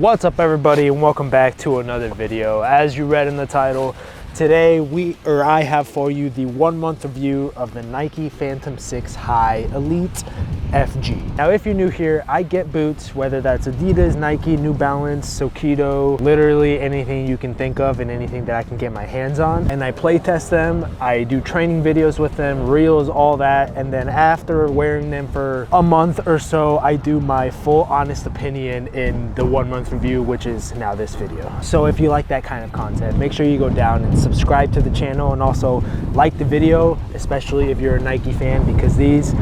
What's up everybody, and welcome back to another video. As you read in the title, today I have for you the 1 month review of the Nike Phantom 6 High Elite FG. Now if you're new here, I get boots, whether that's Adidas, Nike, New Balance, Sogility, literally anything you can think of and anything that I can get my hands on. And I play test them, I do training videos with them, reels, all that. And then after wearing them for a month or so, I do my full honest opinion in the 1 month review, which is now this video. So if you like that kind of content, make sure you go down and subscribe to the channel and also like the video, especially if you're a Nike fan, because these,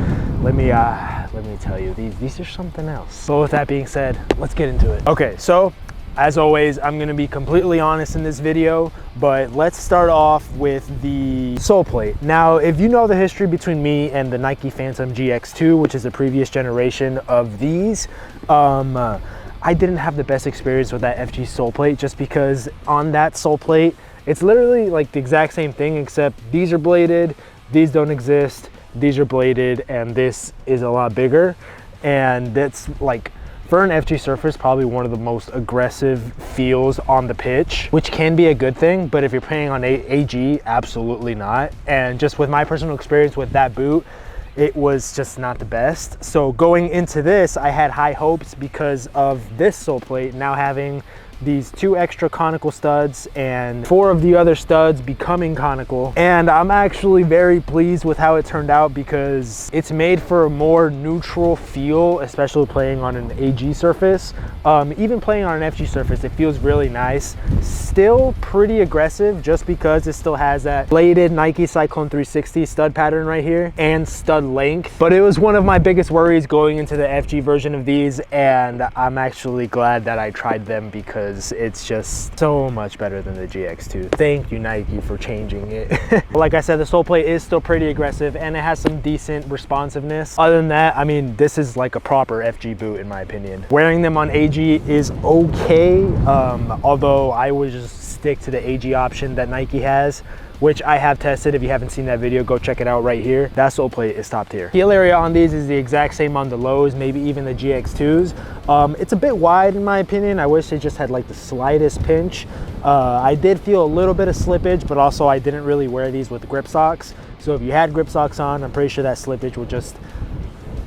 let me tell you, these are something else. So with that being said, let's get into it. Okay, so as always, I'm gonna be completely honest in this video, but let's start off with the sole plate. Now, if you know the history between me and the Nike Phantom GX2, which is the previous generation of these, I didn't have the best experience with that FG sole plate, just because on that sole plate, it's literally like the exact same thing, except these are bladed, these don't exist, these are bladed, and this is a lot bigger. And that's like, for an FG surface, probably one of the most aggressive feels on the pitch, which can be a good thing, but if you're playing on AG, absolutely not. And just with my personal experience with that boot, it was just not the best. So going into this, I had high hopes because of this sole plate now having these 2 extra conical studs and 4 of the other studs becoming conical. And I'm actually very pleased with how it turned out, because it's made for a more neutral feel, especially playing on an AG surface. Even playing on an FG surface, it feels really nice. Still pretty aggressive, just because it still has that bladed Nike Cyclone 360 stud pattern right here and stud length. But it was one of my biggest worries going into the FG version of these, and I'm actually glad that I tried them, because it's just so much better than the GX2. Thank you, Nike, for changing it. Like I said, the sole plate is still pretty aggressive and it has some decent responsiveness. Other than that, I mean, this is like a proper FG boot in my opinion. Wearing them on AG is okay, although I would just stick to the AG option that Nike has, which I have tested. If you haven't seen that video, go check it out right here. That sole plate is top tier. Heel area on these is the exact same on the lows, maybe even the GX2s. It's a bit wide in my opinion. I wish it just had like the slightest pinch. I did feel a little bit of slippage, but also I didn't really wear these with grip socks. So if you had grip socks on, I'm pretty sure that slippage would just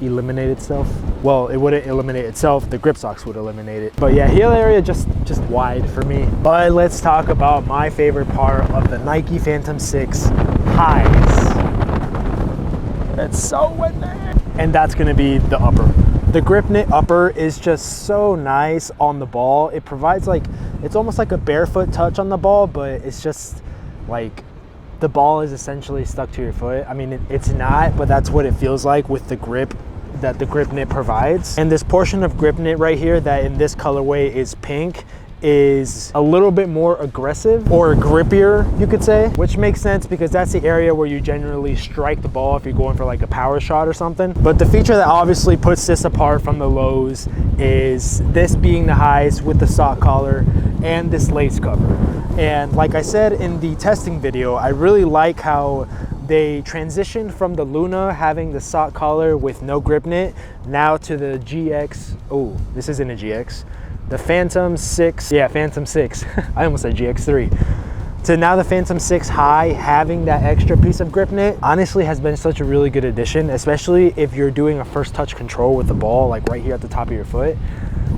eliminate itself. Well, it wouldn't eliminate itself, the grip socks would eliminate it. But yeah, heel area just wide for me. But let's talk about my favorite part of the Nike Phantom 6 highs. It's so in there. And that's gonna be the upper. The gripknit upper is just so nice on the ball. It provides like, it's almost like a barefoot touch on the ball, but it's just like, the ball is essentially stuck to your foot. I mean, it's not, but that's what it feels like with the grip that the gripknit provides. And this portion of gripknit right here that in this colorway is pink is a little bit more aggressive, or grippier you could say, which makes sense because that's the area where you generally strike the ball if you're going for like a power shot or something. But the feature that obviously puts this apart from the lows is this being the highs with the sock collar and this lace cover. And like I said in the testing video, I really like how they transitioned from the Luna having the sock collar with no gripknit now to the GX. Oh, this isn't a GX. The Phantom 6, yeah, Phantom 6. I almost said GX3. So now the Phantom 6 High having that extra piece of gripknit honestly has been such a really good addition, especially if you're doing a first touch control with the ball, like right here at the top of your foot.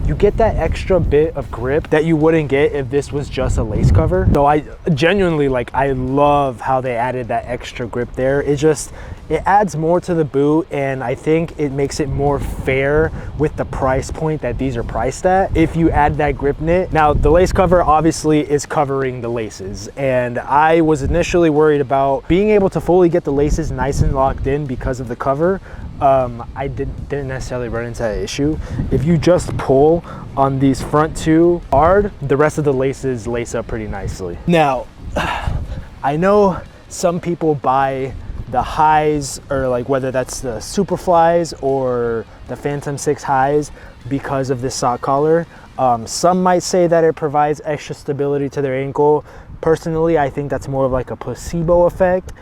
You get that extra bit of grip that you wouldn't get if this was just a lace cover. So I genuinely, like, I love how they added that extra grip there. It adds more to the boot, and I think it makes it more fair with the price point that these are priced at if you add that gripknit. Now, the lace cover obviously is covering the laces, and I was initially worried about being able to fully get the laces nice and locked in because of the cover. I didn't necessarily run into that issue. If you just pull on these front 2 hard, the rest of the laces lace up pretty nicely. Now, I know some people buy the highs, or like whether that's the Superflies or the Phantom 6 highs, because of this sock collar. Some might say that it provides extra stability to their ankle. Personally, I think that's more of like a placebo effect.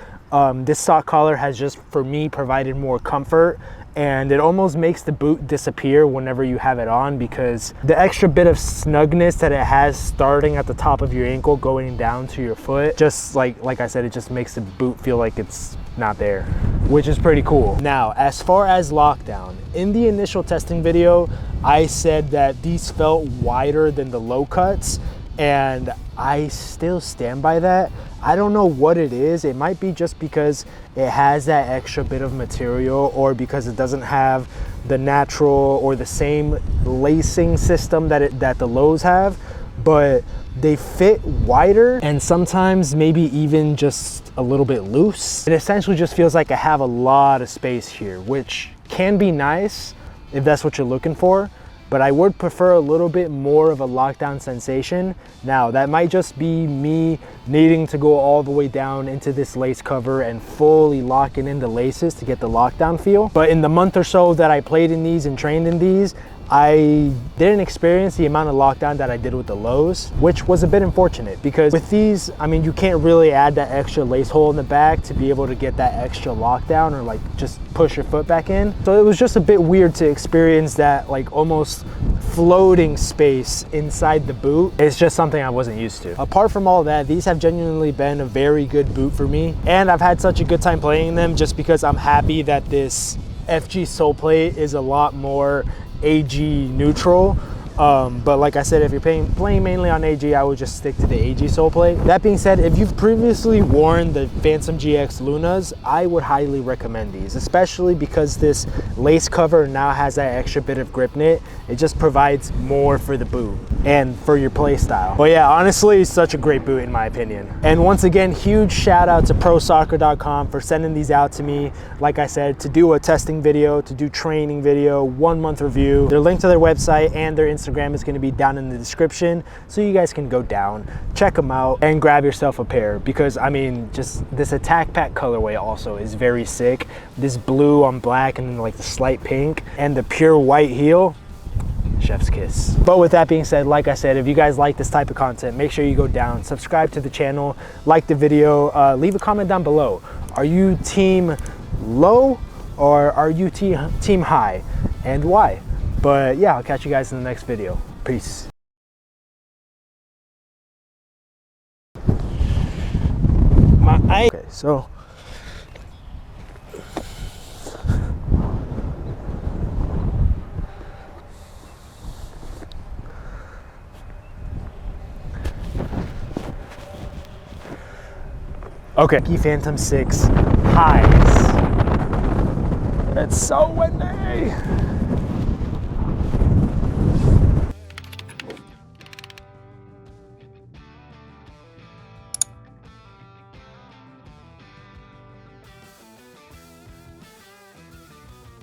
This sock collar has just, for me, provided more comfort and it almost makes the boot disappear whenever you have it on, because the extra bit of snugness that it has starting at the top of your ankle going down to your foot, just like I said, it just makes the boot feel like it's not there, which is pretty cool. Now, as far as lockdown, in the initial testing video, I said that these felt wider than the low cuts, and I still stand by that. I don't know what it is. It might be just because it has that extra bit of material, or because it doesn't have the natural or the same lacing system that the lows have, but they fit wider and sometimes maybe even just a little bit loose. It essentially just feels like I have a lot of space here, which can be nice if that's what you're looking for, but I would prefer a little bit more of a lockdown sensation. Now, that might just be me needing to go all the way down into this lace cover and fully locking in the laces to get the lockdown feel. But in the month or so that I played in these and trained in these, I didn't experience the amount of lockdown that I did with the lows, which was a bit unfortunate, because with these, I mean, you can't really add that extra lace hole in the back to be able to get that extra lockdown, or like just push your foot back in. So it was just a bit weird to experience that like almost floating space inside the boot. It's just something I wasn't used to. Apart from all that, these have genuinely been a very good boot for me, and I've had such a good time playing them just because I'm happy that this FG sole plate is a lot more AG neutral. But like I said, if you're playing mainly on AG, I would just stick to the AG sole plate. That being said, if you've previously worn the Phantom GX Lunas, I would highly recommend these, especially because this lace cover now has that extra bit of grip knit. It just provides more for the boot and for your play style. But yeah, honestly, it's such a great boot in my opinion. And once again, huge shout out to Prosoccer.com for sending these out to me. Like I said, to do a testing video, to do training video, 1 month review. They're linked to their website and their Instagram is going to be down in the description, so you guys can go down, check them out, and grab yourself a pair, because I mean, just this attack pack colorway also is very sick. This blue on black and then like the slight pink and the pure white heel, chef's kiss. But with that being said, like I said, if you guys like this type of content, make sure you go down, subscribe to the channel, like the video, leave a comment down below. Are you team low or are you team high, and why? But yeah, I'll catch you guys in the next video. Peace. Okay, so Nike Phantom 6 highs. It's so windy.